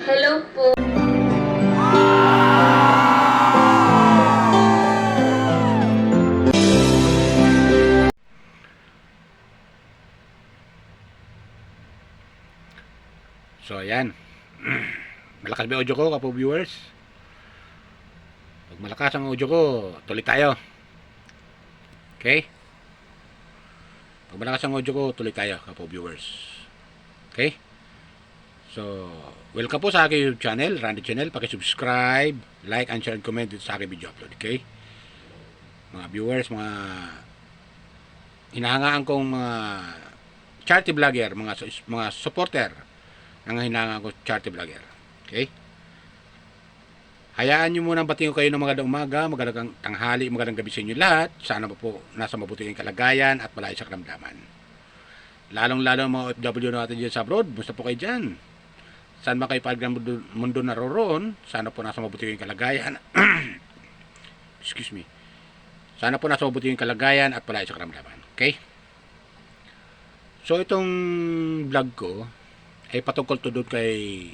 Hello po. So, ayan. Malakas ba yung audio ko, kapo viewers? Pag malakas ang audio ko, tuloy tayo. Okay? Pag malakas ang audio ko, tuloy tayo, kapo viewers. Okay? So, welcome po sa aking YouTube channel, Randy Channel. Paki-subscribe, like, and share, and comment dito sa aking video upload. Okay? Mga viewers, mga hinahangaan kong mga charity vlogger, mga supporter ng hinahangaan ko charity vlogger. Okay? Hayaan nyo munang batiin ko kayo ng magandang umaga, magandang tanghali, magandang gabi sa inyo lahat. Sana po nasa mabuting kalagayan at malay sa karamdaman. Lalong-lalo ang mga OFW natin dyan sa abroad. Basta po kayo dyan. Saan ba kayo paglang mundo naroroon? Sana po nasa mabuting kalagayan. Excuse me. Sana po nasa mabuting kalagayan at malay sa karamdaman. Okay? So itong vlog ko ay patungkol to doon kay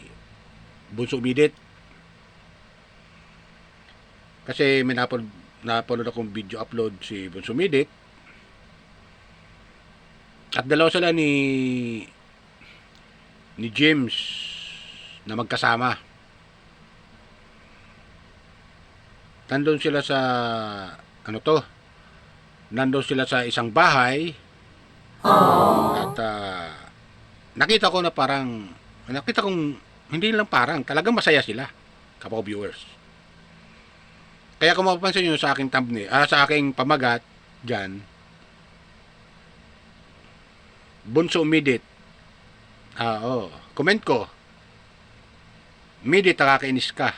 Bunso Umidit. Kasi may napanood akong video upload si Bunso Umidit. At dalawa sila ni James na magkasama. Nandun sila sa nandun sila sa isang bahay. At nakita kong hindi lang parang, talagang masaya sila, kapag viewers. Kaya kung mapapansin nyo sa aking thumbnail, sa aking pamagat, dyan, Bunso Umidit. Comment ko, Umidit, nakakainis ka.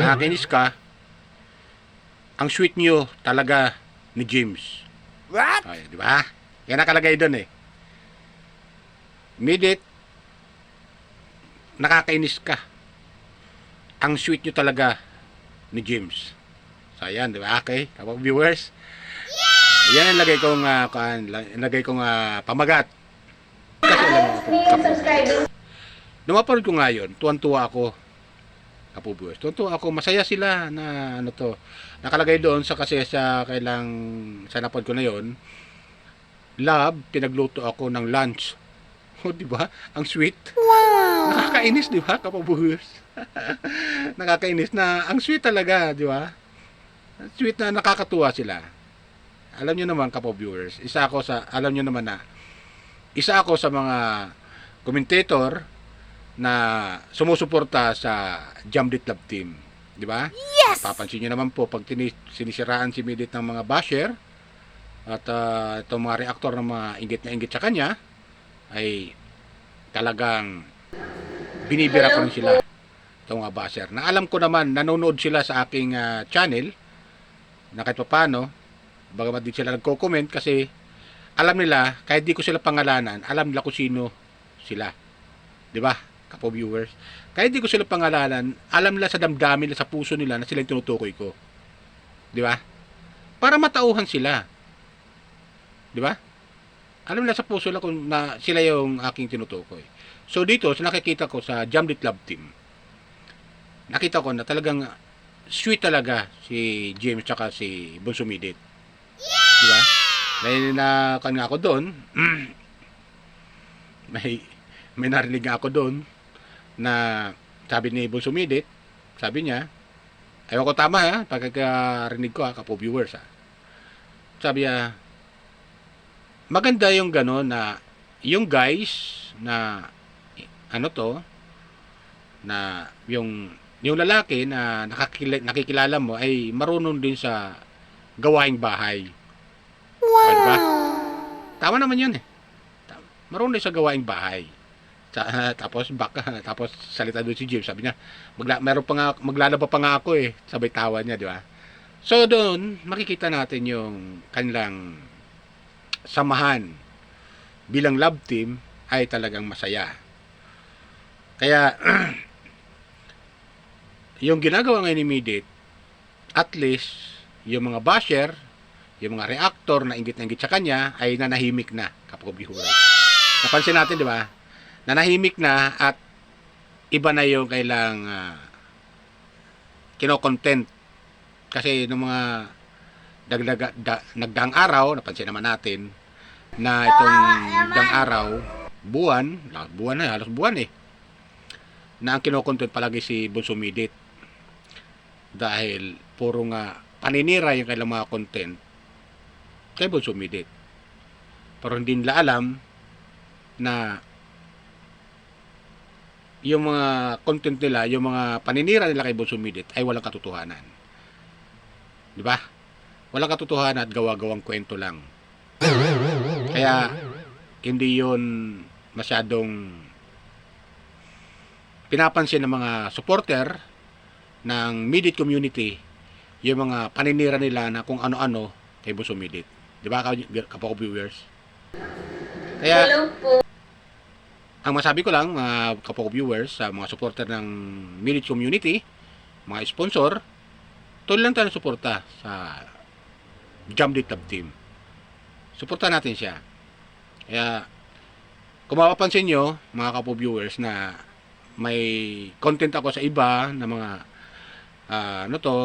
Nakakainis ka. Ang sweet nyo talaga ni James. What? Ay, di ba? Yan nakalagay doon eh. Umidit, nakakainis ka. Ang sweet nyo talaga ni James. So, ayan, di ba? Okay, kapag viewers. Yan ang lagay kong pamagat. Kasi alam mo ako, Subscribe. Lumapanood ko ngayon, tuwan-tuwa ako. Kapag viewers, tuwan-tuwa ako, masaya sila na nakalagay doon sa kasi sa napanood ko na yon. Love, pinagluto ako ng lunch. O, di ba? Ang sweet. Wow! Nakakainis, di ba, kapabuhers? Nakakainis na, ang sweet talaga, di ba? Sweet na nakakatuwa sila. Alam nyo naman, kapabuhers, isa ako sa mga commentator na sumusuporta sa Jamlit Love Team. Di ba? Yes! Papansin nyo naman po, pag sinisiraan si Midit ng mga basher, at itong mga reaktor ng mga inggit na inggit sa kanya, ay talagang binibira ko rin sila itong mga basher. Na alam ko naman, nanonood sila sa aking channel, na kahit paano, bagamat din sila nagko-comment kasi alam nila, kahit di ko sila pangalanan, alam nila kung sino sila. Di ba, kapo viewers? Kahit di ko sila pangalanan, alam nila sa damdamin nila, sa puso nila na sila yung tinutukoy ko. Di ba? Para matauhan sila. Di ba? Alam nila sa puso nila kung na sila yung aking tinutukoy. So dito, sa nakikita ko sa Jamlit Love Team, nakita ko na talagang sweet talaga si James tsaka si Bunso Umidit. Di ba? May nakan nga ako doon. may narinig nga ako doon na sabi ni Bunso Umidit, sabi niya, ayaw ko tama ha, pagkakarinig ko ha, kapo viewers ha. Sabi niya, maganda yung gano'n na yung guys na na yung lalaki na nakikilala mo ay marunong din sa gawaing bahay. Wow! Diba? Tama naman yun eh. Marunong din sa gawaing bahay. Tapos salita doon si James, sabi niya, maglalaba pa nga ako eh. Sabay tawa niya, di ba? So doon, makikita natin yung kanilang samahan bilang love team ay talagang masaya. Kaya yung ginagawa ngayon ni Midit, at least yung mga basher, yung mga reactor na inggit sa kanya ay nanahimik na, kapag bihura. Napansin natin, di ba? Nanahimik na at iba na yung kailang kino-content. Kasi nung mga nagdaang araw, napansin naman natin na itong nagdaang araw, buwan na, halos buwan na ang kino-content palagi si Bonso Midit. Dahil puro nga paninira yung kailang mga content kay Bonso Midit. Pero hindi nila alam na yung mga content nila, yung mga paninira nila kay Bonso Midit ay walang katotohanan. Di ba? Walang katotohanan at gawa-gawang kwento lang. Kaya hindi yun masyadong pinapansin ng mga supporter ng Midit community, yung mga paninira nila na kung ano-ano kay Bonso Midit. Di ba, kapako viewers? Kaya, ang masabi ko lang, mga kapako viewers, sa mga supporter ng Midit community, mga sponsor, tuloy lang tayo ng suporta sa Jamdit Love Team. Suportahan natin siya. Kaya, kung mapapansin nyo, mga kapako viewers, na may content ako sa iba na mga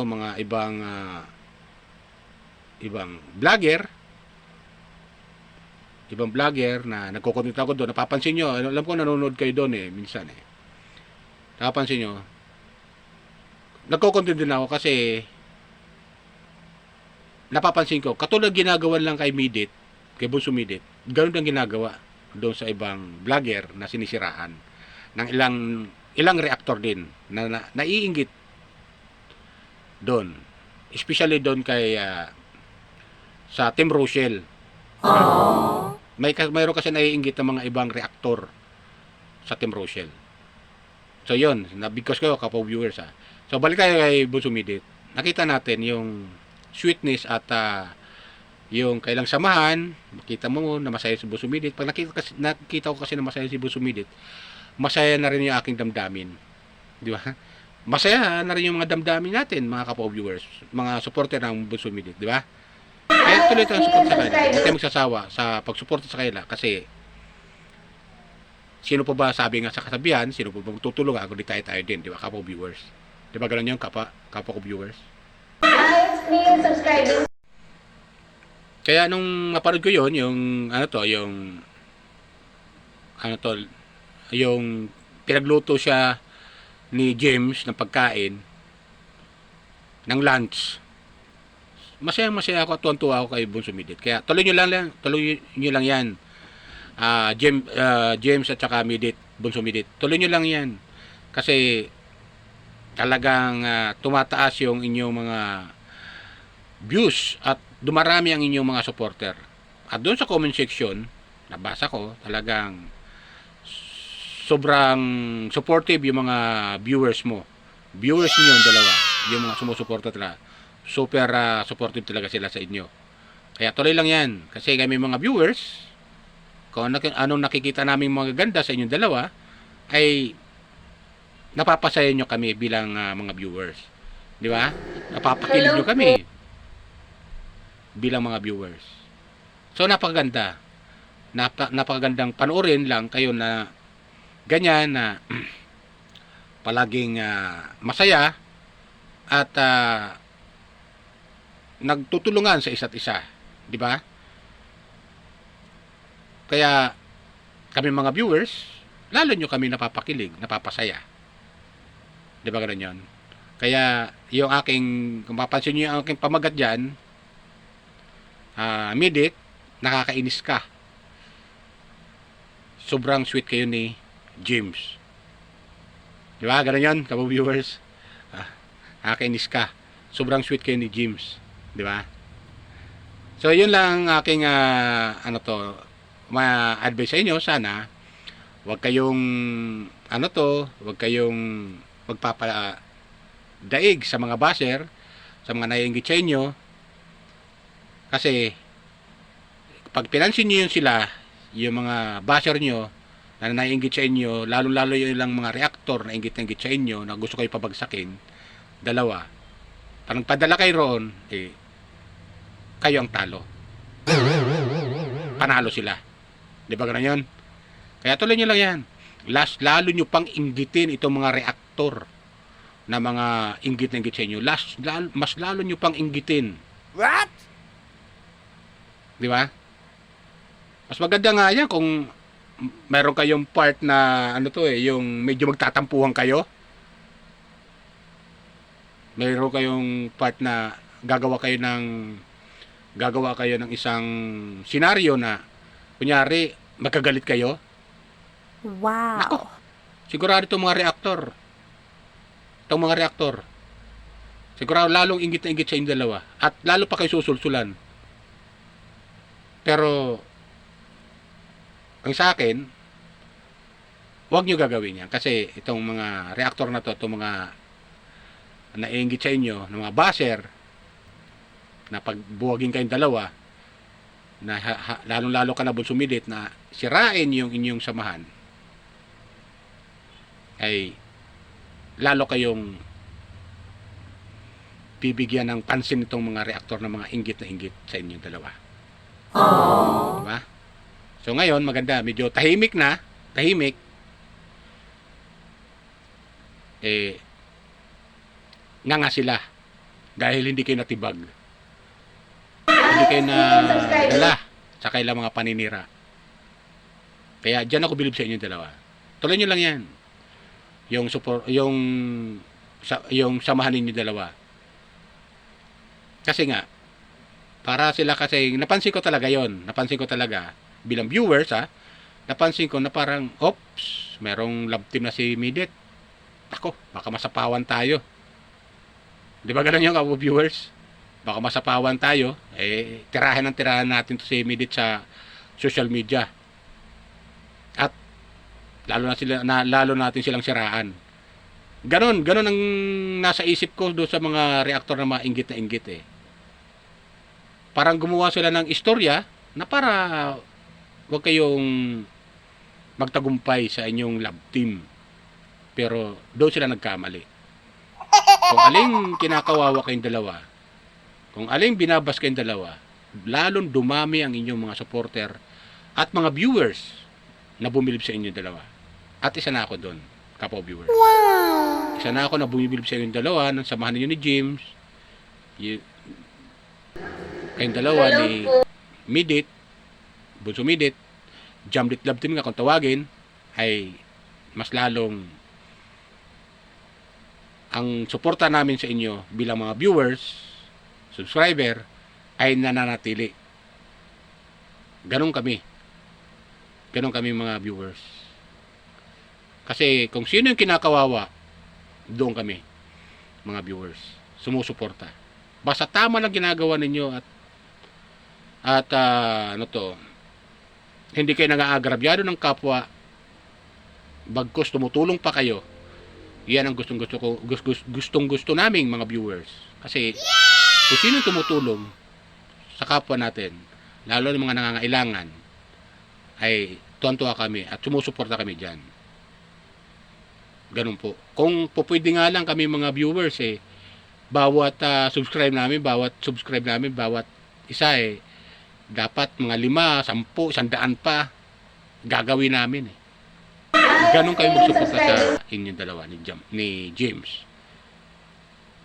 mga ibang vlogger na nagko-content ako doon. Napapansin nyo, alam ko nanonood kayo doon minsan napapansin nyo, nagko-content din ako kasi napapansin ko, katulad ginagawa lang kay Midit, kay Bonso Midit, ganun ang ginagawa doon sa ibang vlogger na sinisiraan ng ilang reactor din na naiinggit doon, especially doon kay sa Team Rochelle. Mayroon kasi naiinggit ng mga ibang reactor sa Team Rochelle. So yun, na-because kayo kapag viewers So balik tayo kay Bonso Midit. Nakita natin yung sweetness at yung kailang samahan. Makita mo na masaya si Bonso Midit. Pag nakita ko kasi na masaya si Bonso Midit, masaya na rin yung aking damdamin. Di ba? Masaya na rin yung mga damdamin natin, mga kapo-viewers, mga supporter ng Bonso Midit, di ba? Kaya tuloy tayong support sa kanila. Hindi tayo magsasawa sa pagsuporta sa kanila kasi sino po ba, sabi nga sa kasabihan, sino po ba magtutulong ako, di tayo din, di ba, kapo-viewers? Di ba ganun yung kapo-viewers? Kaya nung mapanood ko yun, yung pinagluto siya ni James ng pagkain ng lunch, masaya ako at tuwan-tuwa ako kay Bonso Midit. Kaya tuloy nyo lang yan, James at saka Bonso Midit, tuloy nyo lang yan kasi talagang tumataas yung inyong mga views at dumarami ang inyong mga supporter. At doon sa comment section, nabasa ko, talagang sobrang supportive yung mga viewers mo. Viewers niyo yung dalawa, yung mga sumusuporta talaga. Super supportive talaga sila sa inyo. Kaya tuloy lang yan. Kasi kami mga viewers, kung anong nakikita namin mga ganda sa inyong dalawa, ay napapasaya nyo kami bilang mga viewers. Di ba? Napapakilig nyo kami bilang mga viewers. So napakaganda. Napakagandang panoorin lang kayo na ganyan na palaging masaya at nagtutulungan sa isa't isa, di ba? Kaya kami mga viewers, lalo nyo kami napapakilig, napapasaya. Di ba gano'n yun? Kaya yung aking, kung mapansin nyo yung aking pamagat dyan, Midit, nakakainis ka. Sobrang sweet kayo ni James. Di ba? Ganun yun, kabo viewers. Nakakainis ka. Sobrang sweet kayo ni James. Di ba? So, yun lang aking ma-advise sa inyo. Sana, huwag kayong huwag kayong magpapadaig sa mga basher, sa mga naiinggit sa inyo. Kasi, pag pinansin nyo yun sila, yung mga basher nyo, na naiinggit sa inyo, lalo-lalo yung ilang mga reactor na inggit sa inyo, na gusto kayo pabagsakin, dalawa, pag nagpadala kayo roon, kayo ang talo. Panalo sila. Di ba gano'n yun? Kaya tuloy nyo lang yan. Lalo nyo pang inggitin itong mga reaktor na mga inggit na inggit sa inyo. Mas lalo nyo pang inggitin. What? Di ba? Mas maganda nga yan kung meron kayong part na ano to yung medyo magtatampuhan kayo. Meron kayong part na gagawa kayo ng isang senaryo na kunyari magkagalit kayo. Wow. Nako, sigurado itong mga reaktor. Sigurado lalong inggit na inggit sa inyong dalawa. At lalo pa kayo susulsulan. Pero, ang sa akin, huwag nyo gagawin yan. Kasi itong mga reaktor na to, itong mga naiinggit sa inyo, ng mga basher, na pagbuwagin kayong dalawa, na lalong-lalo ka na sumidit na sirain yung inyong samahan, ay lalo kayong bibigyan ng pansin itong mga reaktor na mga inggit na inggit sa inyong dalawa. Diba? So ngayon, maganda, medyo tahimik. Nga sila dahil hindi kayo natibag. Hindi kayo na dala sa kailang mga paninira. Kaya dyan ako bilib sa inyong dalawa. Tuloy nyo lang yan. Yung samahan ninyo dalawa. Kasi nga, para sila kasi, napansin ko talaga bilang viewers napansin ko na parang, oops, merong love team na si Midit. Ako, baka masapawan tayo. Di ba ganun yung viewers? Baka masapawan tayo, tirahan natin to si Midit sa social media. At lalo natin silang siraan. Ganon ang nasa isip ko doon sa mga reaktor na mga inggit na inggit Parang gumawa sila ng istorya na para wag kayong magtagumpay sa inyong love team. Pero doon sila nagkamali. Kung aling kinakawawa kayong dalawa, kung aling binabas kayong dalawa, lalong dumami ang inyong mga supporter at mga viewers na bumilib sa inyong dalawa. At isa na ako doon, kapwa viewers. Wow. Isa na ako na bumibilib sa inyong dalawa nang samahan ninyo ni James. Kayong dalawa ni Midit, Bunso Midit, Jamlit Love Team nga kung tawagin, ay mas lalong ang suporta namin sa inyo bilang mga viewers, subscriber, ay nananatili. Ganon kami mga viewers. Kasi kung sino yung kinakawawa, doon kami, mga viewers, sumusuporta. Basta tama lang ginagawa ninyo at hindi kayo nang-aagrabyado ng kapwa, bagkus tumutulong pa kayo. Yan ang gustong gusto naming mga viewers. Kasi kung sino tumutulong sa kapwa natin, lalo ng mga nangangailangan, ay tuwan-tuwa kami at sumusuporta kami dyan. Ganun po. Kung pwede nga lang kami mga viewers bawat subscribe namin, bawat isa dapat mga 5, 10, 100 pa gagawin namin Ganun kayo magsuporta sa inyong dalawa ni James.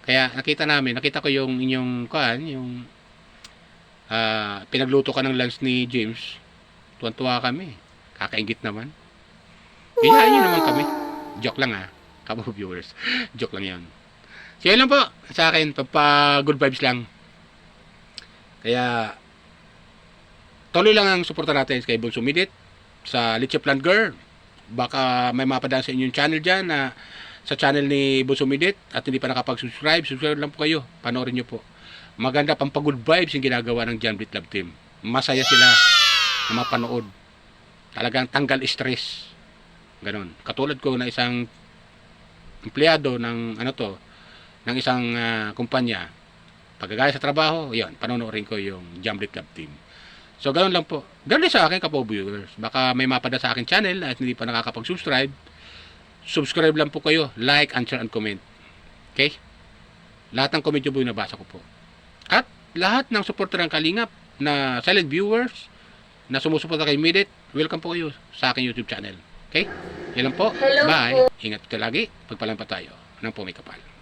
Kaya nakita ko yung inyong yung pinagluto ka ng lunch ni James. Tuwan-tuwa kami. Kakaingit naman. Iyain nyo naman kami. Joke lang kabo viewers. Joke lang yan. So yun lang po sa akin. Good vibes lang. Kaya tuloy lang ang suporta natin kay Bunso Midit sa Leche Plant Girl. Baka may mapadaan sa inyong channel dyan na sa channel ni Bunso Midit at hindi pa nakapag-subscribe. Subscribe lang po kayo. Panoorin nyo po. Maganda pang good vibes yung ginagawa ng Jamlit Love Team. Masaya sila na mapanood. Talagang tanggal stress. Ganon. Katulad ko na isang empleyado ng ng isang kumpanya. Pagkagaya sa trabaho, yun, panonoorin ko yung Jamlit Love Team. So, ganoon lang po. Ganoon din sa akin, kapo viewers. Baka may mapada sa akin channel at hindi pa nakakapag-subscribe. Subscribe lang po kayo. Like, and share, and comment. Okay? Lahat ng comment nyo po yung nabasa ko po. At lahat ng supporter ng Kalingap na silent viewers na sumusuporta kay Midit, welcome po kayo sa aking YouTube channel. Okay? Ilan po? Hello Bye. po. Ingat ka lagi. Pagpalang pa tayo ng pumikapal.